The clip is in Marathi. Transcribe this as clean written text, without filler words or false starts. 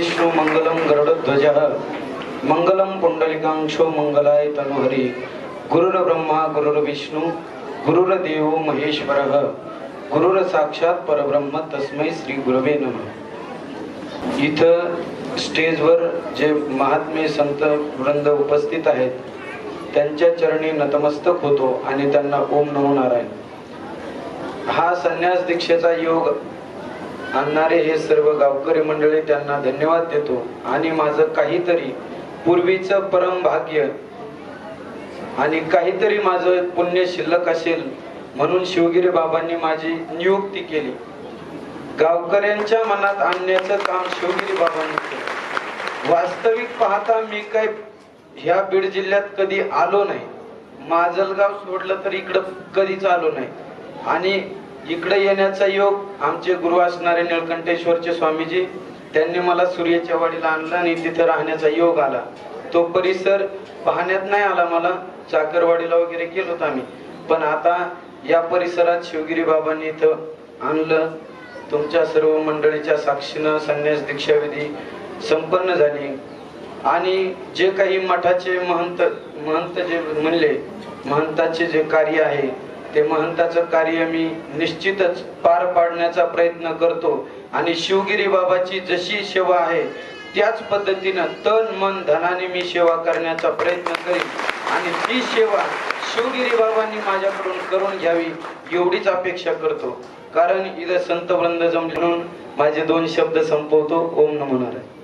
विष्णु मंगलम गरुडध्वजः मंगलम पुंडलिकाक्षो मंगलाय तनुहरि गुरुर्ब्रह्मा गुरुर्विष्णु गुरुर्देवो महेश्वरः गुरुर साक्षात परब्रह्म तस्मै श्री गुरवे नमः। इथं स्टेजवर जे महात्मे संत वृंद उपस्थित आहेत त्यांच्या चरणी नतमस्तक होतो आणि त्यांना ओम नमो नारायण हा संन्यास दीक्षेचा योग आणणारे हे सर्व गावकरी मंडळी त्यांना धन्यवाद देतो आणि माझं काहीतरी पूर्वीचं परम भाग्य आणि काहीतरी माझं पुण्य शिल्लक असेल म्हणून शिवगिरी बाबांनी माझी नियुक्ती केली। गावकऱ्यांच्या मनात आणण्याचं काम शिवगिरी बाबांनी केलं। वास्तविक पाहता मी काय ह्या बीड जिल्ह्यात कधी आलो नाही, माजलगाव सोडलं तर इकडं कधीच आलो नाही आणि इकडे येण्याचा योग आमचे गुरु असणारे निळकंठेश्वरचे स्वामीजी त्यांनी मला सूर्याच्या वाडीला आणलं आणि तिथे राहण्याचा योग आला। तो परिसर पाहण्यात नाही आला मला, चाकरवाडीला वगैरे गेलो होतो आम्ही, पण आता या परिसरात शिवगिरी बाबांनी इथं आणलं। तुमच्या सर्व मंडळीच्या साक्षीनं संन्यास दीक्षाविधी संपन्न झाली आणि जे काही मठाचे महंत जे म्हणले महंताचे जे कार्य आहे ते महंताचं कार्य मी निश्चितच पार पाडण्याचा प्रयत्न करतो आणि शिवगिरी बाबाची जशी सेवा आहे त्याच पद्धतीनं तन मन धनाने मी सेवा करण्याचा प्रयत्न करीन आणि ती सेवा शिवगिरी बाबांनी माझ्याकडून करून घ्यावी एवढीच अपेक्षा करतो। कारण इथं संत वृंद जमले म्हणून माझे दोन शब्द संपवतो। ओम नमो नारायण।